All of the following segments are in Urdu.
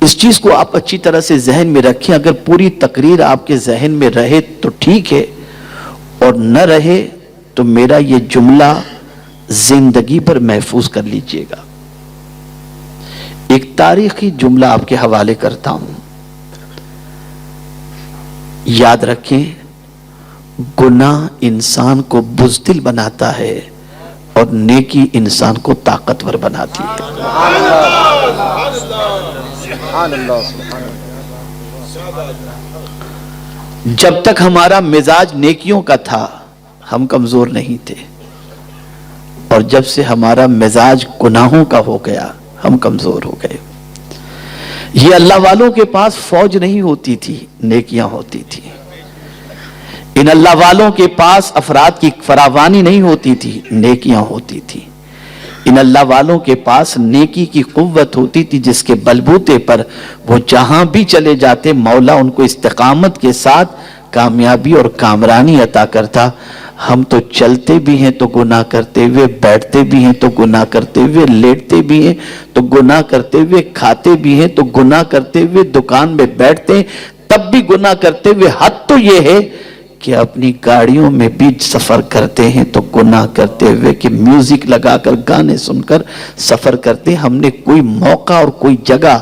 اس چیز کو آپ اچھی طرح سے ذہن میں رکھیں. اگر پوری تقریر آپ کے ذہن میں رہے تو ٹھیک ہے، اور نہ رہے تو میرا یہ جملہ زندگی پر محفوظ کر لیجئے گا. ایک تاریخی جملہ آپ کے حوالے کرتا ہوں. یاد رکھیں، گناہ انسان کو بزدل بناتا ہے اور نیکی انسان کو طاقتور بناتی ہے. جب تک ہمارا مزاج نیکیوں کا تھا ہم کمزور نہیں تھے، اور جب سے ہمارا مزاج گناہوں کا ہو گیا ہم کمزور ہو گئے. یہ اللہ والوں کے پاس فوج نہیں ہوتی تھی، نیکیاں ہوتی تھی. ان اللہ والوں کے پاس افراد کی فراوانی نہیں ہوتی تھی، نیکیاں ہوتی تھی. ان اللہ والوں کے پاس نیکی کی قوت ہوتی تھی جس کے بلبوتے پر وہ جہاں بھی چلے جاتے مولا ان کو استقامت کے ساتھ کامیابی اور کامرانی عطا کرتا. ہم تو چلتے بھی ہیں تو گناہ کرتے ہوئے، بیٹھتے بھی ہیں تو گناہ کرتے ہوئے، لیٹتے بھی ہیں تو گناہ کرتے ہوئے، کھاتے بھی ہیں تو گناہ کرتے ہوئے، دکان میں بیٹھتے ہیں تب بھی گناہ کرتے ہوئے. حد تو یہ ہے کہ اپنی گاڑیوں میں بھی سفر کرتے ہیں تو گناہ کرتے ہوئے، کہ میوزک لگا کر گانے سن کر سفر کرتے ہیں. ہم نے کوئی موقع اور کوئی جگہ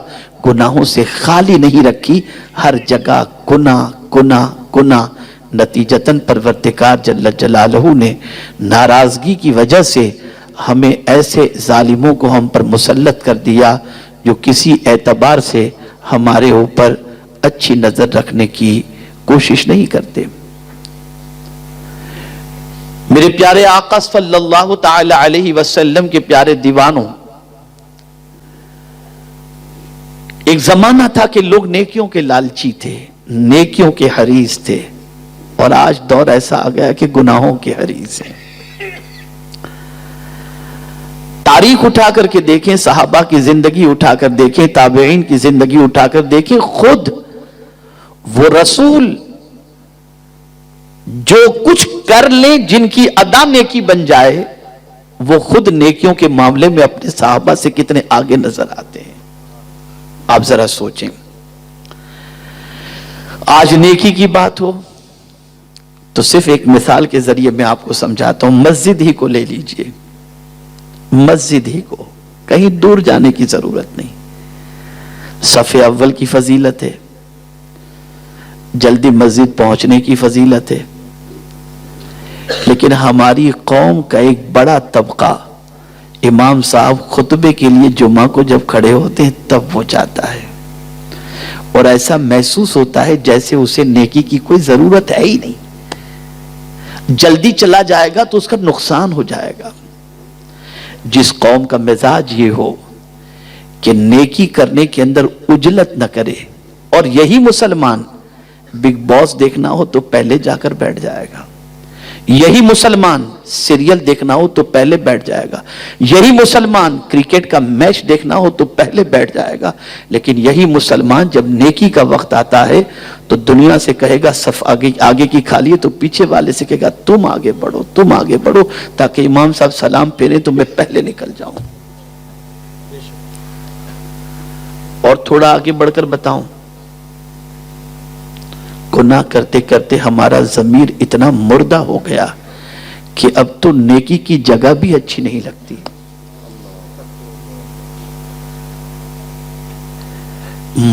گناہوں سے خالی نہیں رکھی، ہر جگہ گناہ گناہ گناہ. نتیجتاً پروردگار جل جلالہ نے ناراضگی کی وجہ سے ہمیں ایسے ظالموں کو ہم پر مسلط کر دیا جو کسی اعتبار سے ہمارے اوپر اچھی نظر رکھنے کی کوشش نہیں کرتے. میرے پیارے آقا صلی اللہ تعالی علیہ وسلم کے پیارے دیوانوں، ایک زمانہ تھا کہ لوگ نیکیوں کے لالچی تھے، نیکیوں کے حریص تھے، اور آج دور ایسا آ گیا کہ گناہوں کے حریص ہیں. تاریخ اٹھا کر کے دیکھیں، صحابہ کی زندگی اٹھا کر دیکھیں، تابعین کی زندگی اٹھا کر دیکھیں، خود وہ رسول جو کچھ کر لیں جن کی ادا نیکی بن جائے، وہ خود نیکیوں کے معاملے میں اپنے صحابہ سے کتنے آگے نظر آتے ہیں. آپ ذرا سوچیں. آج نیکی کی بات ہو تو صرف ایک مثال کے ذریعے میں آپ کو سمجھاتا ہوں. مسجد ہی کو لے لیجئے، مسجد ہی کو، کہیں دور جانے کی ضرورت نہیں. صف اول کی فضیلت ہے، جلدی مسجد پہنچنے کی فضیلت ہے. لیکن ہماری قوم کا ایک بڑا طبقہ امام صاحب خطبے کے لیے جمعہ کو جب کھڑے ہوتے ہیں تب وہ جاتا ہے، اور ایسا محسوس ہوتا ہے جیسے اسے نیکی کی کوئی ضرورت ہے ہی نہیں. جلدی چلا جائے گا تو اس کا نقصان ہو جائے گا. جس قوم کا مزاج یہ ہو کہ نیکی کرنے کے اندر عجلت نہ کرے، اور یہی مسلمان بگ باس دیکھنا ہو تو پہلے جا کر بیٹھ جائے گا، یہی مسلمان سیریل دیکھنا ہو تو پہلے بیٹھ جائے گا، یہی مسلمان کرکٹ کا میچ دیکھنا ہو تو پہلے بیٹھ جائے گا. لیکن یہی مسلمان جب نیکی کا وقت آتا ہے تو دنیا سے کہے گا صف آگے کی خالی ہے، تو پیچھے والے سے کہے گا تم آگے بڑھو، تم آگے بڑھو، تاکہ امام صاحب سلام پھیریں تو میں پہلے نکل جاؤں. اور تھوڑا آگے بڑھ کر بتاؤں، گناہ کرتے کرتے ہمارا ضمیر اتنا مردہ ہو گیا کہ اب تو نیکی کی جگہ بھی اچھی نہیں لگتی.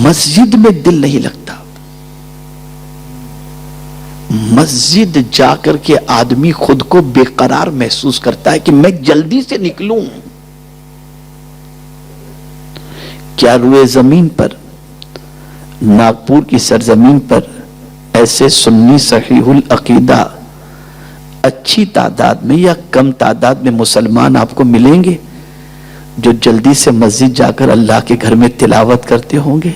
مسجد میں دل نہیں لگتا. مسجد جا کر کے آدمی خود کو بے قرار محسوس کرتا ہے کہ میں جلدی سے نکلوں. کیا روئے زمین پر، ناگپور کی سرزمین پر ایسے سنی صحیح العقیدہ اچھی تعداد میں یا کم تعداد میں مسلمان آپ کو ملیں گے جو جلدی سے مسجد جا کر اللہ کے گھر میں تلاوت کرتے ہوں گے؟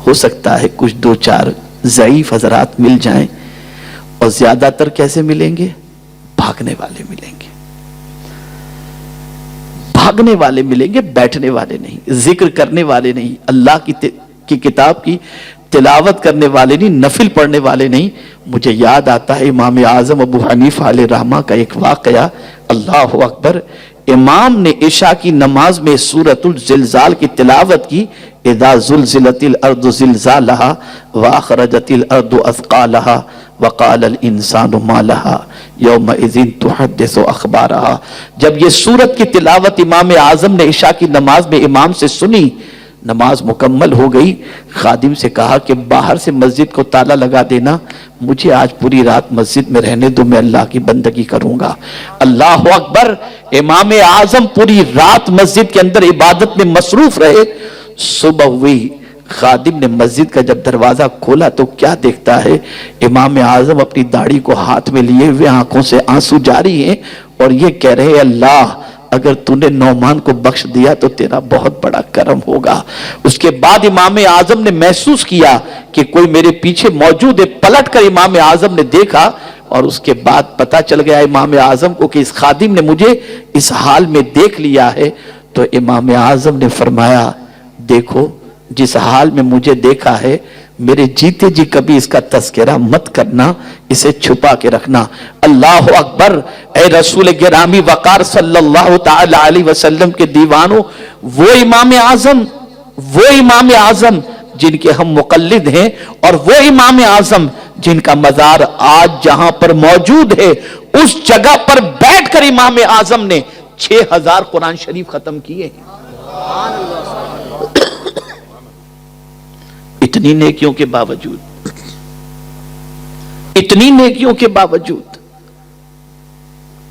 ہو سکتا ہے کچھ دو چار ضعیف حضرات مل جائیں، اور زیادہ تر کیسے ملیں گے؟ بھاگنے والے ملیں گے، بھاگنے والے ملیں گے، بیٹھنے والے نہیں، ذکر کرنے والے نہیں، اللہ کی کتاب کی تلاوت کرنے والے نہیں، نفل پڑھنے والے نہیں. مجھے یاد آتا ہے امام اعظم ابو حنیفہ علیہ رحمہ کا ایک واقعہ. اللہ اکبر. امام نے عشاء کی نماز میں سورۃ الزلزال کی تلاوت کی، اذا زلزلت الارض زلزالہا واخرجت الارض اثقالہا وقال الانسان ما لہا یومئذ تحدث اخبارہا۔ جب یہ سورت کی تلاوت امام اعظم نے عشاء کی نماز میں امام سے سنی، نماز مکمل ہو گئی، خادم سے کہا کہ باہر سے مسجد کو تالا لگا دینا، مجھے آج پوری رات مسجد میں رہنے دو، میں اللہ کی بندگی کروں گا۔ اللہ اکبر! امام اعظم پوری رات مسجد کے اندر عبادت میں مصروف رہے۔ صبح ہوئی، خادم نے مسجد کا جب دروازہ کھولا تو کیا دیکھتا ہے؟ امام اعظم اپنی داڑھی کو ہاتھ میں لیے ہوئے، آنکھوں سے آنسو جاری ہیں، اور یہ کہہ رہے اللہ اگر تو نے نعمان کو بخش دیا تو تیرا بہت بڑا کرم ہوگا۔ اس کے بعد امام اعظم نے محسوس کیا کہ کوئی میرے پیچھے موجود ہے، پلٹ کر امام اعظم نے دیکھا، اور اس کے بعد پتا چل گیا امام اعظم کو کہ اس خادم نے مجھے اس حال میں دیکھ لیا ہے۔ تو امام اعظم نے فرمایا دیکھو جس حال میں مجھے دیکھا ہے، میرے جیتے جی کبھی اس کا تذکرہ مت کرنا، اسے چھپا کے رکھنا۔ اللہ اکبر! اے رسول گرامی وقار صلی اللہ تعالی علیہ وسلم کے دیوانوں، وہ امام اعظم جن کے ہم مقلد ہیں، اور وہ امام اعظم جن کا مزار آج جہاں پر موجود ہے، اس جگہ پر بیٹھ کر امام اعظم نے 6000 قرآن شریف ختم کیے ہیں۔ اتنی نیکیوں کے باوجود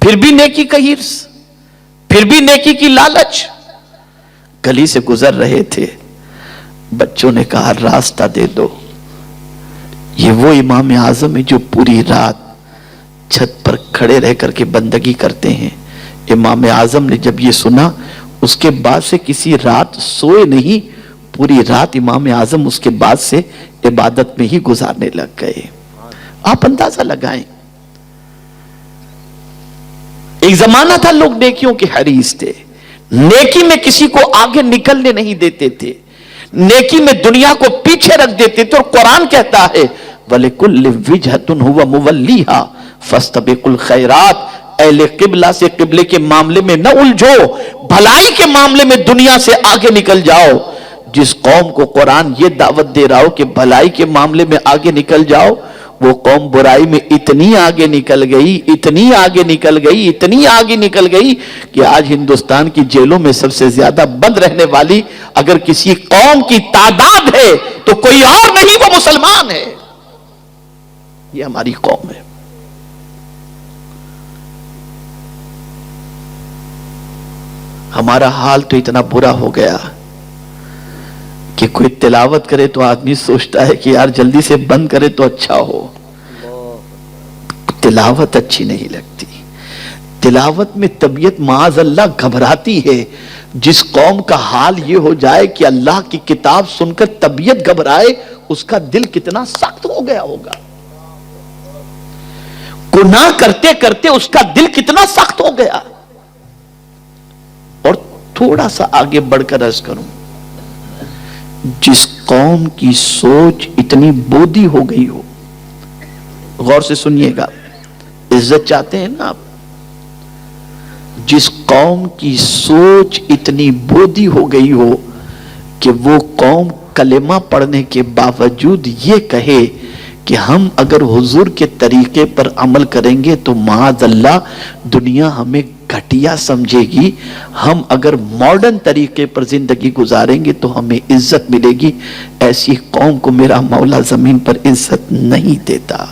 پھر بھی نیکی کا حرص، پھر بھی نیکی کی لالچ۔ گلی سے گزر رہے تھے، بچوں نے کہا راستہ دے دو، یہ وہ امام اعظم ہے جو پوری رات چھت پر کھڑے رہ کر کے بندگی کرتے ہیں۔ امام اعظم نے جب یہ سنا، اس کے بعد سے کسی رات سوئے نہیں، پوری رات امام اعظم اس کے بعد سے عبادت میں ہی گزارنے لگ گئے۔ آپ اندازہ لگائیں، ایک زمانہ تھا لوگ نیکیوں کے حریص تھے، نیکی میں کسی کو آگے نکلنے نہیں دیتے تھے، نیکی میں دنیا کو پیچھے رکھ دیتے تھے، اور قرآن کہتا ہے وَلِكُلِّ وِجْهَةٌ هُوَ مُوَلِّيهَا فَاسْتَبِقُوا الْخَيْرَاتِ۔ اہل قبلہ سے قبلے کے معاملے میں نہ الجھو، بھلائی کے معاملے میں دنیا سے آگے نکل جاؤ۔ جس قوم کو قرآن یہ دعوت دے رہا ہو کہ بھلائی کے معاملے میں آگے نکل جاؤ، وہ قوم برائی میں اتنی آگے نکل گئی کہ آج ہندوستان کی جیلوں میں سب سے زیادہ بند رہنے والی اگر کسی قوم کی تعداد ہے تو کوئی اور نہیں، وہ مسلمان ہے۔ یہ ہماری قوم ہے۔ ہمارا حال تو اتنا برا ہو گیا کہ کوئی تلاوت کرے تو آدمی سوچتا ہے کہ یار جلدی سے بند کرے تو اچھا ہو۔ تلاوت اچھی نہیں لگتی، تلاوت میں طبیعت معاذ اللہ گھبراتی ہے۔ جس قوم کا حال یہ ہو جائے کہ اللہ کی کتاب سن کر طبیعت گھبرائے، اس کا دل کتنا سخت ہو گیا ہوگا، گناہ کرتے کرتے اس کا دل کتنا سخت ہو گیا۔ اور تھوڑا سا آگے بڑھ کر عرض کروں، جس قوم کی سوچ اتنی بودی ہو گئی ہو، غور سے سنیے گا، عزت چاہتے ہیں نا آپ، جس قوم کی سوچ اتنی بودی ہو گئی ہو کہ وہ قوم کلمہ پڑھنے کے باوجود یہ کہے کہ ہم اگر حضور کے طریقے پر عمل کریں گے تو معاذ اللہ دنیا ہمیں گھٹیا سمجھے گی، ہم اگر ماڈرن طریقے پر زندگی گزاریں گے تو ہمیں عزت ملے گی، ایسی قوم کو میرا مولا زمین پر عزت نہیں دیتا۔